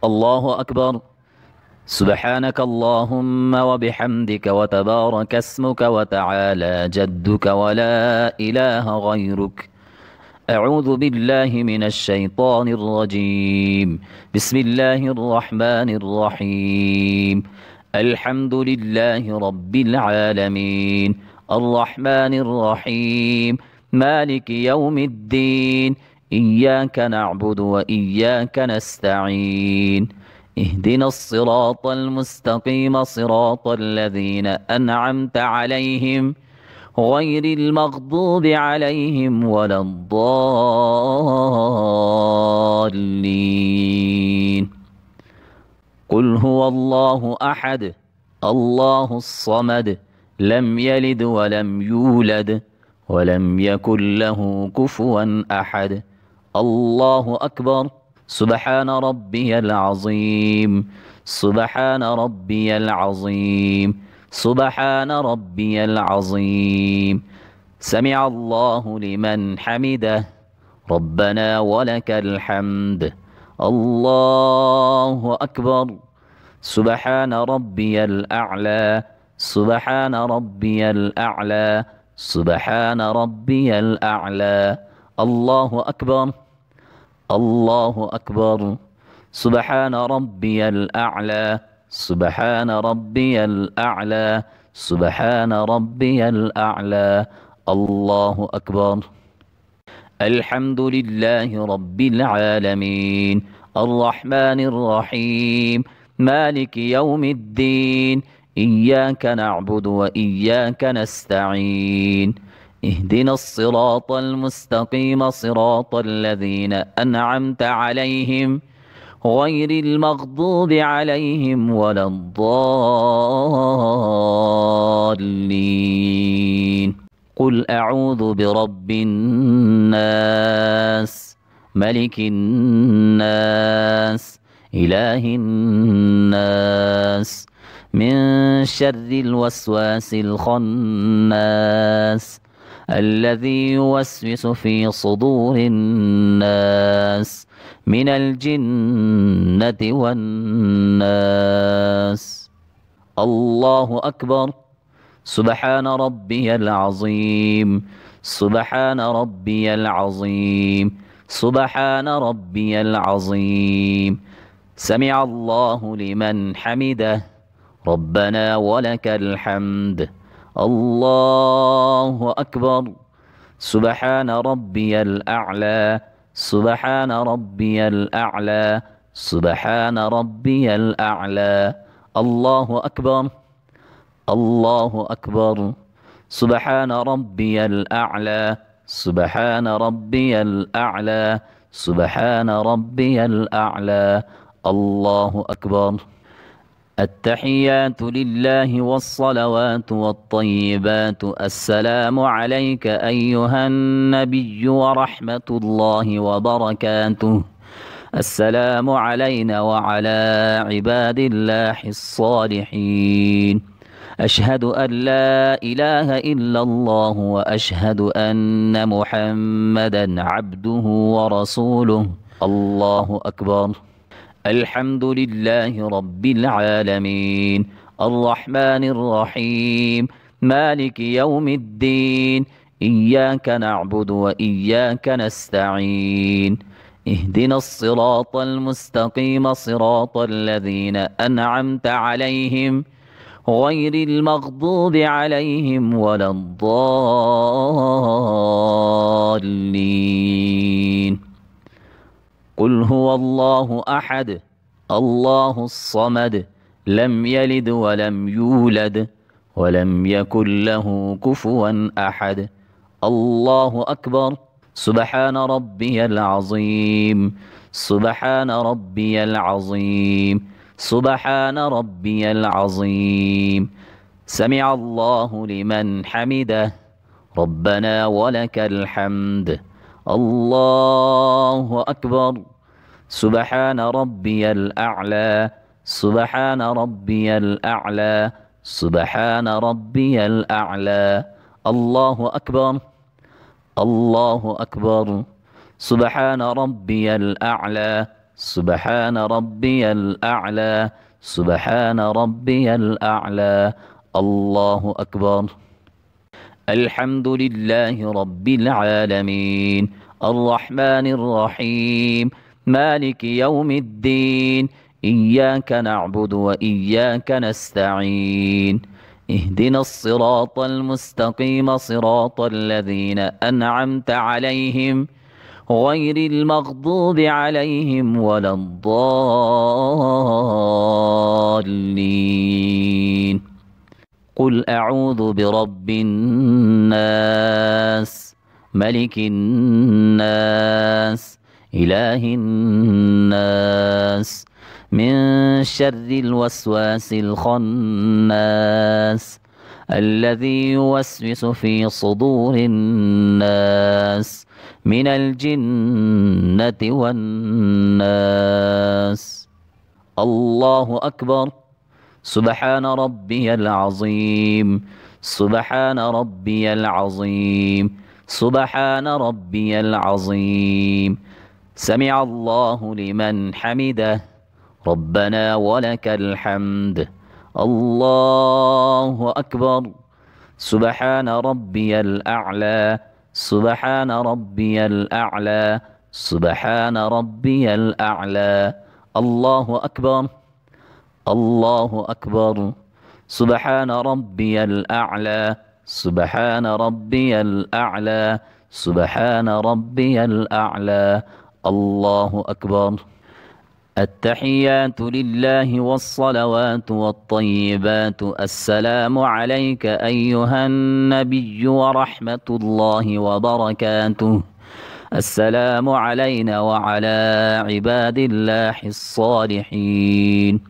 الله أكبر. سبحانك اللهم وبحمدك وتبارك اسمك وتعالى جدك ولا إله غيرك. أعوذ بالله من الشيطان الرجيم. بسم الله الرحمن الرحيم. الحمد لله رب العالمين الرحمن الرحيم مالك يوم الدين. إياك نعبد وإياك نستعين. اهدنا الصراط المستقيم صراط الذين أنعمت عليهم غير المغضوب عليهم ولا الضالين. قل هو الله أحد الله الصمد لم يلد ولم يولد ولم يكن له كفوا أحد. الله أكبر. سبحان ربي العظيم سبحان ربي العظيم سبحان ربي العظيم. سمع الله لمن حمده ربنا ولك الحمد. الله أكبر. سبحان ربي الأعلى سبحان ربي الأعلى سبحان ربي الأعلى. الله أكبر. الله أكبر. سبحان ربي الأعلى سبحان ربي الأعلى سبحان ربي الأعلى. الله أكبر. الحمد لله رب العالمين الرحمن الرحيم مالك يوم الدين. إياك نعبد وإياك نستعين. اهدنا الصراط المستقيم صراط الذين أنعمت عليهم غير المغضوب عليهم ولا الضالين. قل أعوذ برب الناس ملك الناس إله الناس من شر الوسواس الخناس الذي يوسوس في صدور الناس من الجنة والناس. الله أكبر. سبحان ربي العظيم سبحان ربي العظيم سبحان ربي العظيم. سمع الله لمن حمده ربنا ولك الحمد. الله أكبر. سبحان ربي الأعلى سبحان ربي الأعلى سبحان ربي الأعلى. الله أكبر. الله أكبر. سبحان ربي الأعلى سبحان ربي الأعلى سبحان ربي الأعلى. الله أكبر. التحيات لله والصلوات والطيبات السلام عليك أيها النبي ورحمة الله وبركاته. السلام علينا وعلى عباد الله الصالحين. أشهد أن لا إله إلا الله وأشهد أن محمدا عبده ورسوله. الله أكبر. الحمد لله رب العالمين الرحمن الرحيم مالك يوم الدين. إياك نعبد وإياك نستعين. اهدنا الصراط المستقيم صراط الذين أنعمت عليهم غير المغضوب عليهم ولا الضالين. قل هو الله أحد الله الصمد لم يلد ولم يولد ولم يكن له كفوا أحد. الله أكبر. سبحان ربي العظيم سبحان ربي العظيم سبحان ربي العظيم. سمع الله لمن حمده ربنا ولك الحمد. الله أكبر. سبحان ربي الأعلى سبحان ربي الأعلى سبحان ربي الأعلى. الله أكبر. الله أكبر. سبحان ربي الأعلى سبحان ربي الأعلى سبحان ربي الأعلى. الله أكبر. الحمد لله رب العالمين الرحمن الرحيم مالك يوم الدين إياك نعبد وإياك نستعين اهدنا الصراط المستقيم صراط الذين أنعمت عليهم غير المغضوب عليهم ولا الضالين. قل أعوذ برب الناس ملك الناس إله الناس من شر الوسواس الخناس الذي يوسوس في صدور الناس من الجنة والناس. الله أكبر. سبحان ربي العظيم سبحان ربي العظيم سبحان ربي العظيم. سمع الله لمن حمده ربنا ولك الحمد. الله أكبر. سبحان ربي الأعلى سبحان ربي الأعلى سبحان ربي الأعلى. الله أكبر. الله أكبر. سبحان ربي الأعلى سبحان ربي الأعلى سبحان ربي الأعلى. الله أكبر. التحيات لله والصلوات والطيبات السلام عليك أيها النبي ورحمة الله وبركاته. السلام علينا وعلى عباد الله الصالحين.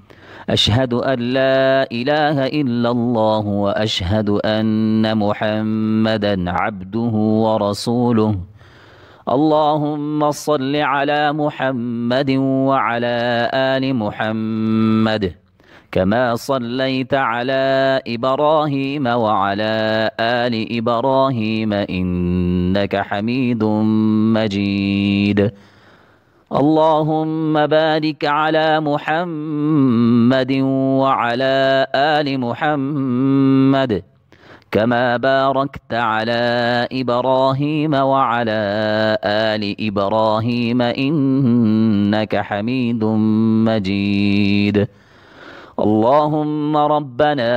أشهد أن لا إله إلا الله وأشهد أن محمدا عبده ورسوله. اللهم صل على محمد وعلى آل محمد كما صليت على إبراهيم وعلى آل إبراهيم إنك حميد مجيد. اللهم بارك على محمد وعلى آل محمد كما باركت على إبراهيم وعلى آل إبراهيم إنك حميد مجيد. اللهم ربنا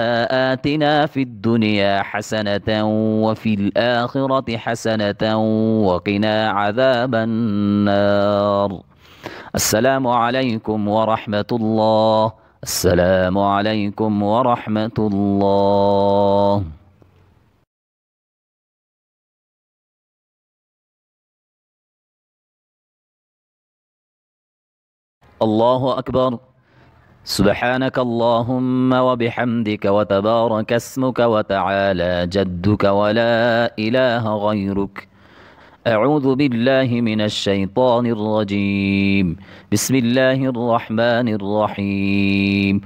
آتنا في الدنيا حسنة وفي الآخرة حسنة وقنا عذاب النار. السلام عليكم ورحمة الله. السلام عليكم ورحمة الله. الله أكبر. سبحانك اللهم وبحمدك وتبارك اسمك وتعالى جدك ولا إله غيرك. أعوذ بالله من الشيطان الرجيم. بسم الله الرحمن الرحيم.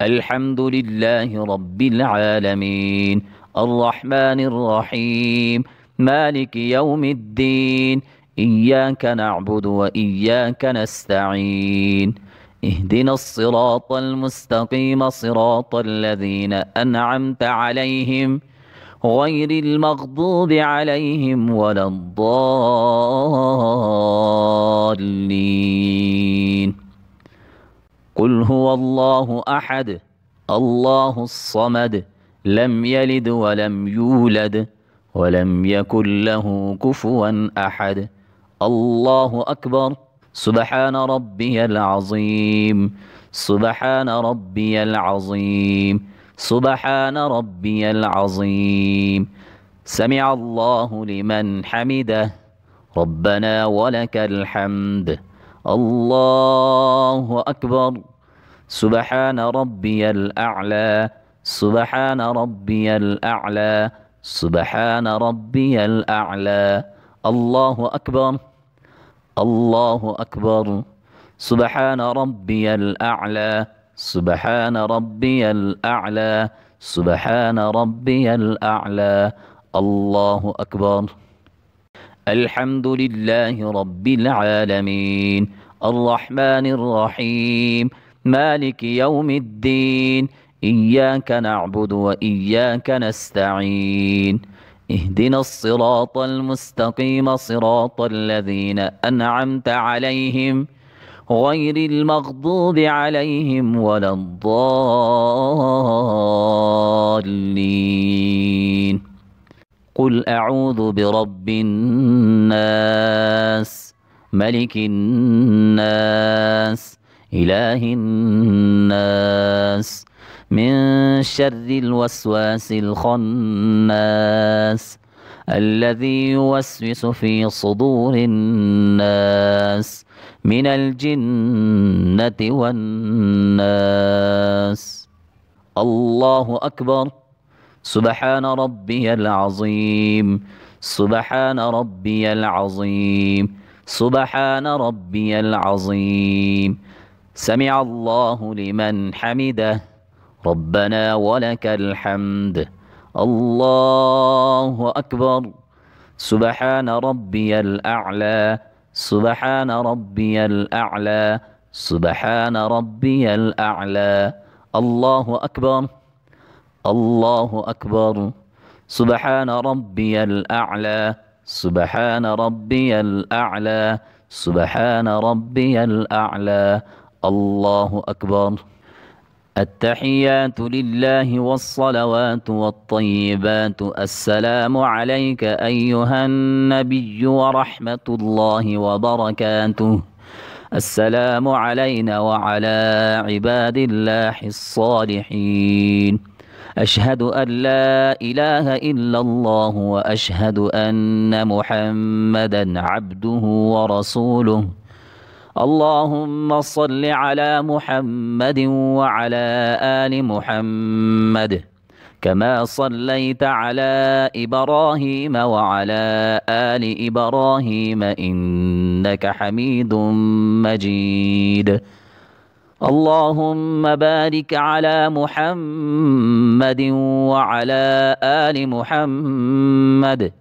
الحمد لله رب العالمين الرحمن الرحيم مالك يوم الدين إياك نعبد وإياك نستعين اهدنا الصراط المستقيم صراط الذين أنعمت عليهم غير المغضوب عليهم ولا الضالين. قل هو الله أحد الله الصمد لم يلد ولم يولد ولم يكن له كفوا أحد. الله أكبر. سبحان ربي العظيم سبحان ربي العظيم سبحان ربي العظيم. سمع الله لمن حمده ربنا ولك الحمد. الله أكبر. سبحان ربي الأعلى سبحان ربي الأعلى سبحان ربي الأعلى. الله أكبر. الله أكبر. سبحان ربي الأعلى سبحان ربي الأعلى سبحان ربي الأعلى. الله أكبر. الحمد لله رب العالمين الرحمن الرحيم مالك يوم الدين إياك نعبد وإياك نستعين اهدنا الصراط المستقيم صراط الذين أنعمت عليهم غير المغضوب عليهم ولا الضالين قل أعوذ برب الناس ملك الناس إله الناس من شر الوسواس الخناس الذي يوسوس في صدور الناس من الجنة والناس. الله أكبر. سبحان ربي العظيم. سبحان ربي العظيم. سبحان ربي العظيم. سمع الله لمن حمده. ربنا ولك الحمد. الله أكبر. سبحان ربي الأعلى. سبحان ربي الأعلى. سبحان ربي الأعلى. الله أكبر. الله أكبر. سبحان ربي الأعلى. سبحان ربي الأعلى. سبحان ربي الأعلى. الله أكبر. التحيات لله والصلوات والطيبات. السلام عليك أيها النبي ورحمة الله وبركاته. السلام علينا وعلى عباد الله الصالحين. أشهد أن لا إله إلا الله وأشهد أن محمدا عبده ورسوله. اللهم صل على محمد وعلى آل محمد كما صليت على إبراهيم وعلى آل إبراهيم إنك حميد مجيد. اللهم بارك على محمد وعلى آل محمد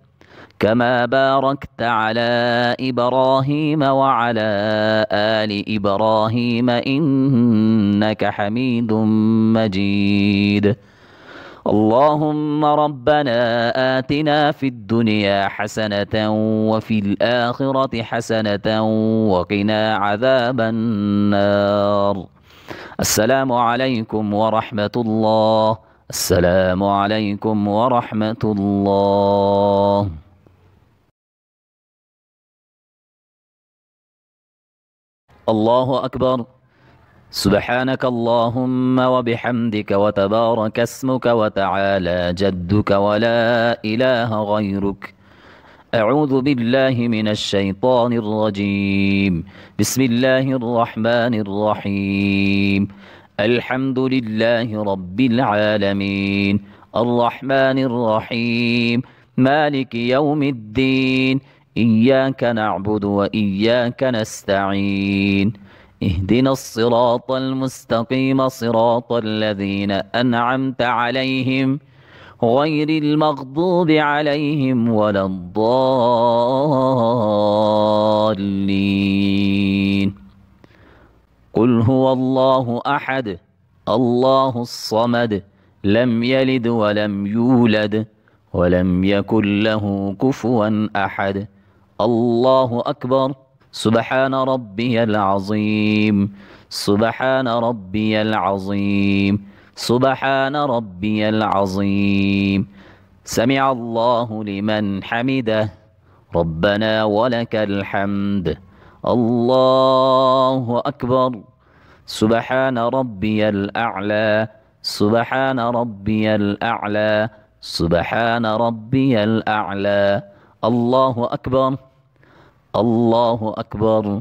كما باركت على إبراهيم وعلى آل إبراهيم إنك حميد مجيد. اللهم ربنا آتنا في الدنيا حسنة وفي الآخرة حسنة وقنا عذاب النار. السلام عليكم ورحمة الله. السلام عليكم ورحمة الله. الله أكبر. سبحانك اللهم وبحمدك وتبارك اسمك وتعالى جدك ولا إله غيرك. أعوذ بالله من الشيطان الرجيم. بسم الله الرحمن الرحيم. الحمد لله رب العالمين الرحمن الرحيم مالك يوم الدين إياك نعبد وإياك نستعين اهدنا الصراط المستقيم صراط الذين أنعمت عليهم غير المغضوب عليهم ولا الضالين. قل هو الله أحد الله الصمد لم يلد ولم يولد ولم يكن له كفوا أحد. الله أكبر. سبحان ربي العظيم. سبحان ربي العظيم. سبحان ربي العظيم. سمع الله لمن حمده. ربنا ولك الحمد. الله أكبر. سبحان ربي الأعلى. سبحان ربي الأعلى. سبحان ربي الأعلى. الله أكبر. الله أكبر.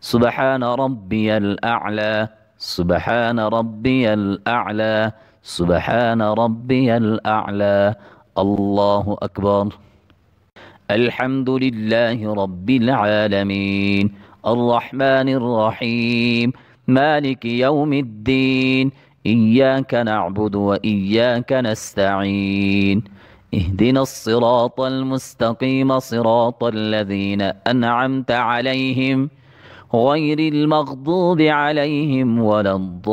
سبحان ربي الأعلى. سبحان ربي الأعلى. سبحان ربي الأعلى. الله أكبر. الحمد لله رب العالمين الرحمن الرحيم مالك يوم الدين إياك نعبد وإياك نستعين اهدنا الصراط المستقيم صراط الذين أنعمت عليهم غير المغضوب عليهم ولا الضالين.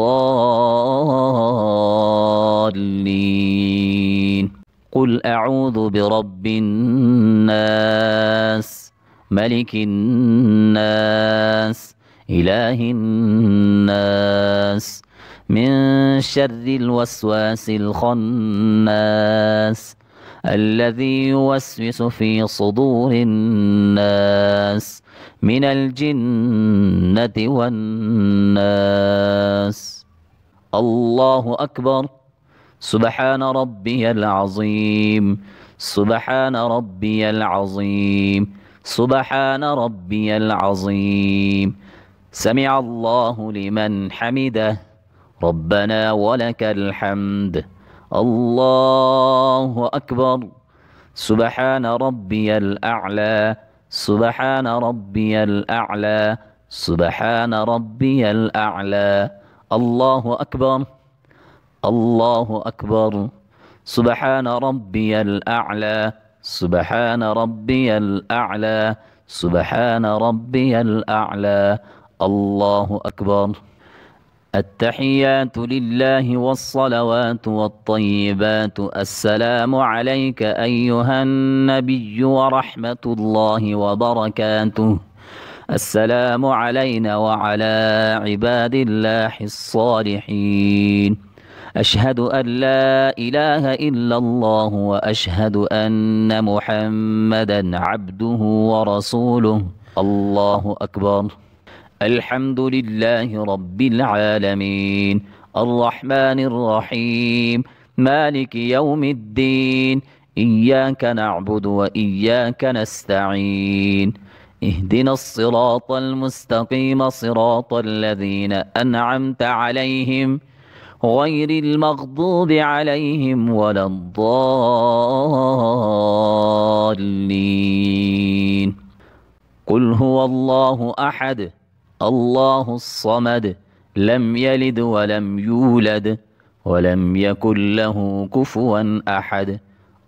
قل أعوذ برب الناس ملك الناس إله الناس من شر الوسواس الخناس الذي يوسوس في صدور الناس من الجنة والناس. الله أكبر. سبحان ربي العظيم. سبحان ربي العظيم. سبحان ربي العظيم. سمع الله لمن حمده. ربنا ولك الحمد. الله أكبر. سبحان ربي الأعلى. سبحان ربي الأعلى. سبحان ربي الأعلى. الله أكبر. الله أكبر. سبحان ربي الأعلى. سبحان ربي الأعلى. سبحان ربي الأعلى. الله أكبر. التحيات لله والصلوات والطيبات. السلام عليك أيها النبي ورحمة الله وبركاته. السلام علينا وعلى عباد الله الصالحين. أشهد أن لا إله إلا الله وأشهد أن محمدا عبده ورسوله. الله أكبر. الحمد لله رب العالمين الرحمن الرحيم مالك يوم الدين إياك نعبد وإياك نستعين اهدنا الصراط المستقيم صراط الذين أنعمت عليهم غير المغضوب عليهم ولا الضالين. قل هو الله أحد الله الصمد لم يلد ولم يولد ولم يكن له كفوا أحد.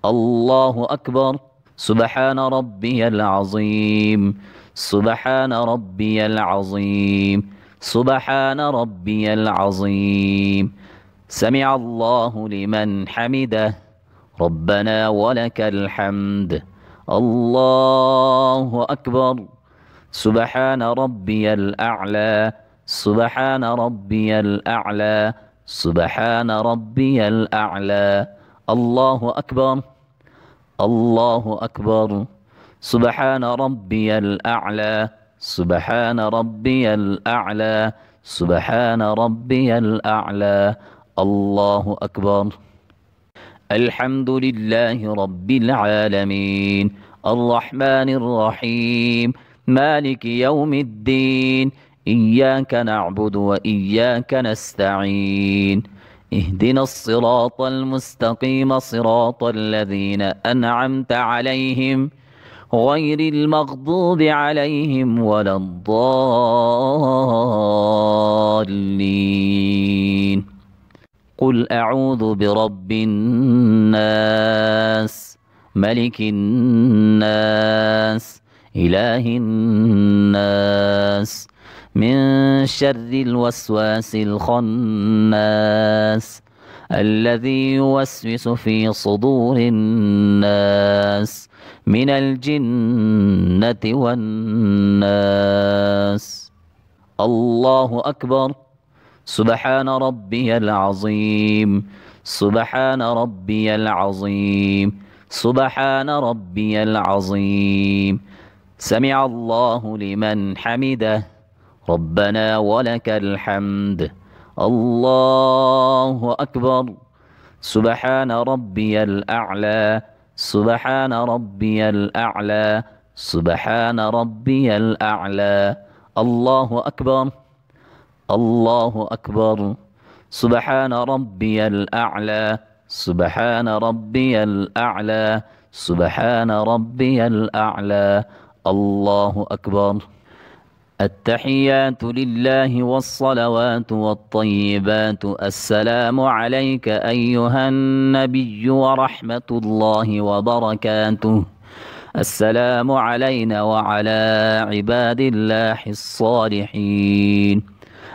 الله أكبر. سبحان ربي العظيم. سبحان ربي العظيم. سبحان ربي العظيم. سمع الله لمن حمده. ربنا ولك الحمد. الله أكبر. سبحان ربي الأعلى. سبحان ربي الأعلى. سبحان ربي الأعلى. الله أكبر. الله أكبر. سبحان ربي الأعلى. سبحان ربي الأعلى. سبحان ربي الأعلى. الله أكبر. الحمد لله رب العالمين الرحمن الرحيم مالك يوم الدين إياك نعبد وإياك نستعين اهدنا الصراط المستقيم صراط الذين أنعمت عليهم غير المغضوب عليهم ولا الضالين. قل أعوذ برب الناس ملك الناس إله الناس من شر الوسواس الخناس الذي يوسوس في صدور الناس من الجنة والناس. الله أكبر. سبحان ربي العظيم. سبحان ربي العظيم. سبحان ربي العظيم. سمع الله لمن حمده. ربنا ولك الحمد. الله أكبر. سبحان ربي الأعلى. سبحان ربي الأعلى. سبحان ربي الأعلى. الله أكبر. الله أكبر. سبحان ربي الأعلى. سبحان ربي الأعلى. سبحان ربي الأعلى. الله أكبر. التحيات لله والصلوات والطيبات. السلام عليك أيها النبي ورحمة الله وبركاته. السلام علينا وعلى عباد الله الصالحين.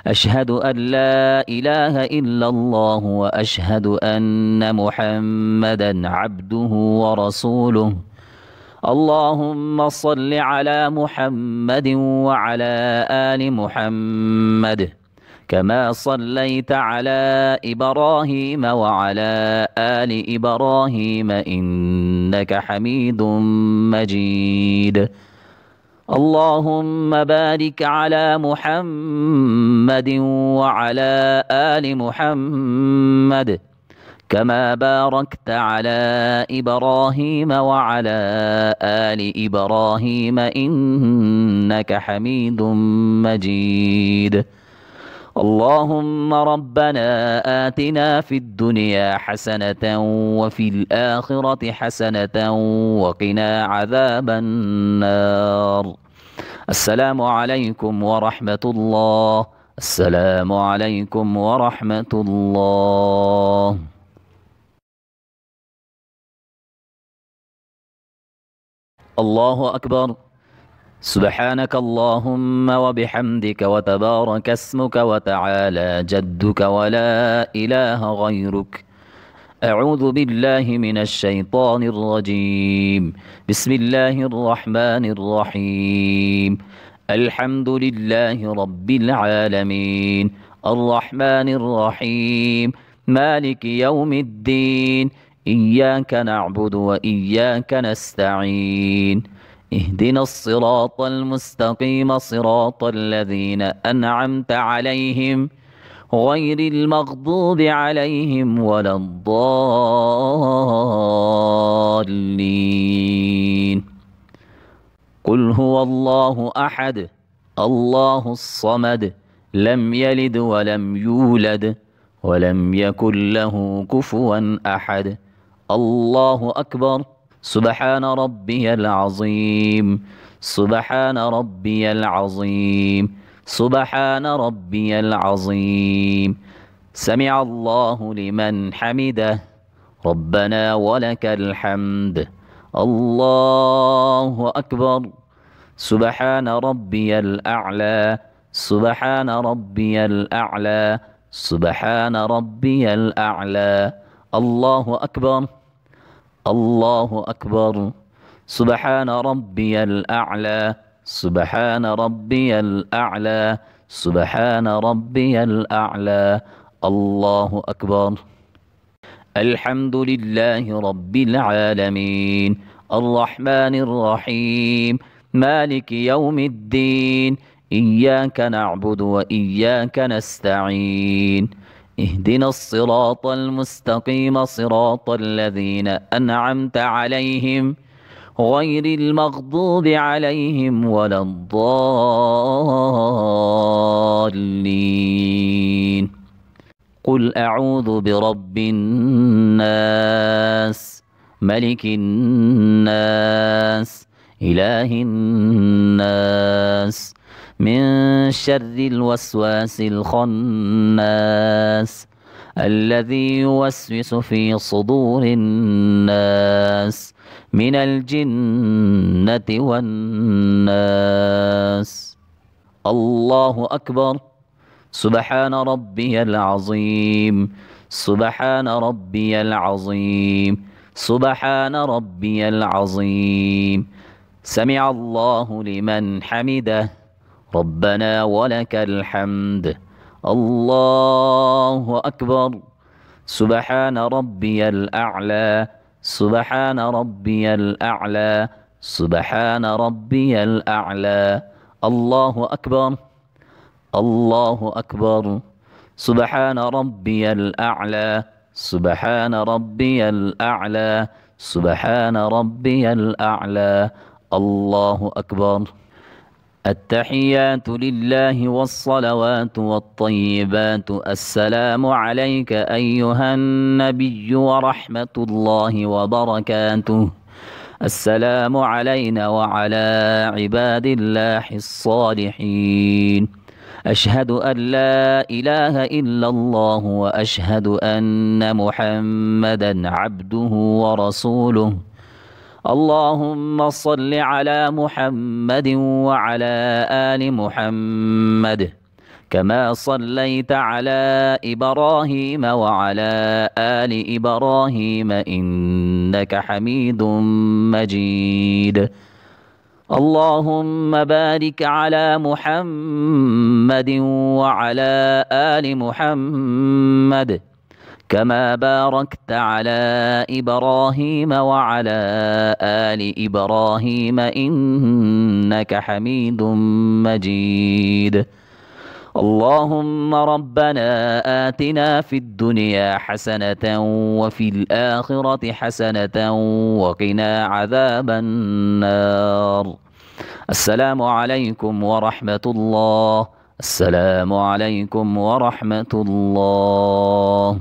أشهد أن لا إله إلا الله وأشهد أن محمدا عبده ورسوله. اللهم صل على محمد وعلى آل محمد كما صليت على إبراهيم وعلى آل إبراهيم إنك حميد مجيد. اللهم بارك على محمد وعلى آل محمد كما باركت على إبراهيم وعلى آل إبراهيم إنك حميد مجيد. اللهم ربنا آتنا في الدنيا حسنة وفي الآخرة حسنة وقنا عذاب النار. السلام عليكم ورحمة الله. السلام عليكم ورحمة الله. الله أكبر. سبحانك اللهم وبحمدك وتبارك اسمك وتعالى جدك ولا إله غيرك. أعوذ بالله من الشيطان الرجيم. بسم الله الرحمن الرحيم. الحمد لله رب العالمين الرحمن الرحيم مالك يوم الدين إياك نعبد وإياك نستعين اهدنا الصراط المستقيم صراط الذين أنعمت عليهم غير المغضوب عليهم ولا الضالين. قل هو الله أحد الله الصمد لم يلد ولم يولد ولم يكن له كفوا أحد. الله أكبر. سبحان ربي العظيم سبحان ربي العظيم سبحان ربي العظيم. سمع الله لمن حمده ربنا ولك الحمد. الله أكبر. سبحان ربي الأعلى سبحان ربي الأعلى سبحان ربي الأعلى. الله أكبر. الله أكبر. سبحان ربي الأعلى سبحان ربي الأعلى سبحان ربي الأعلى. الله أكبر. الحمد لله رب العالمين الرحمن الرحيم مالك يوم الدين إياك نعبد وإياك نستعين اهدنا الصراط المستقيم صراط الذين أنعمت عليهم غير المغضوب عليهم ولا الضالين. قل أعوذ برب الناس ملك الناس إله الناس من شر الوسواس الخناس الذي يوسوس في صدور الناس من الجنة والناس. الله أكبر. سبحان ربي العظيم سبحان ربي العظيم سبحان ربي العظيم. سمع الله لمن حمده ربنا ولك الحمد. الله أكبر. سبحان ربي الأعلى سبحان ربي الأعلى سبحان ربي الأعلى. الله أكبر. الله أكبر. سبحان ربي الأعلى سبحان ربي الأعلى سبحان ربي الأعلى. الله أكبر. التحيات لله والصلوات والطيبات السلام عليك أيها النبي ورحمة الله وبركاته. السلام علينا وعلى عباد الله الصالحين. أشهد أن لا إله إلا الله وأشهد أن محمدا عبده ورسوله. اللهم صل على محمد وعلى آل محمد كما صليت على إبراهيم وعلى آل إبراهيم إنك حميد مجيد. اللهم بارك على محمد وعلى آل محمد كما باركت على إبراهيم وعلى آل إبراهيم إنك حميد مجيد. اللهم ربنا آتنا في الدنيا حسنة وفي الآخرة حسنة وقنا عذاب النار. السلام عليكم ورحمة الله. السلام عليكم ورحمة الله.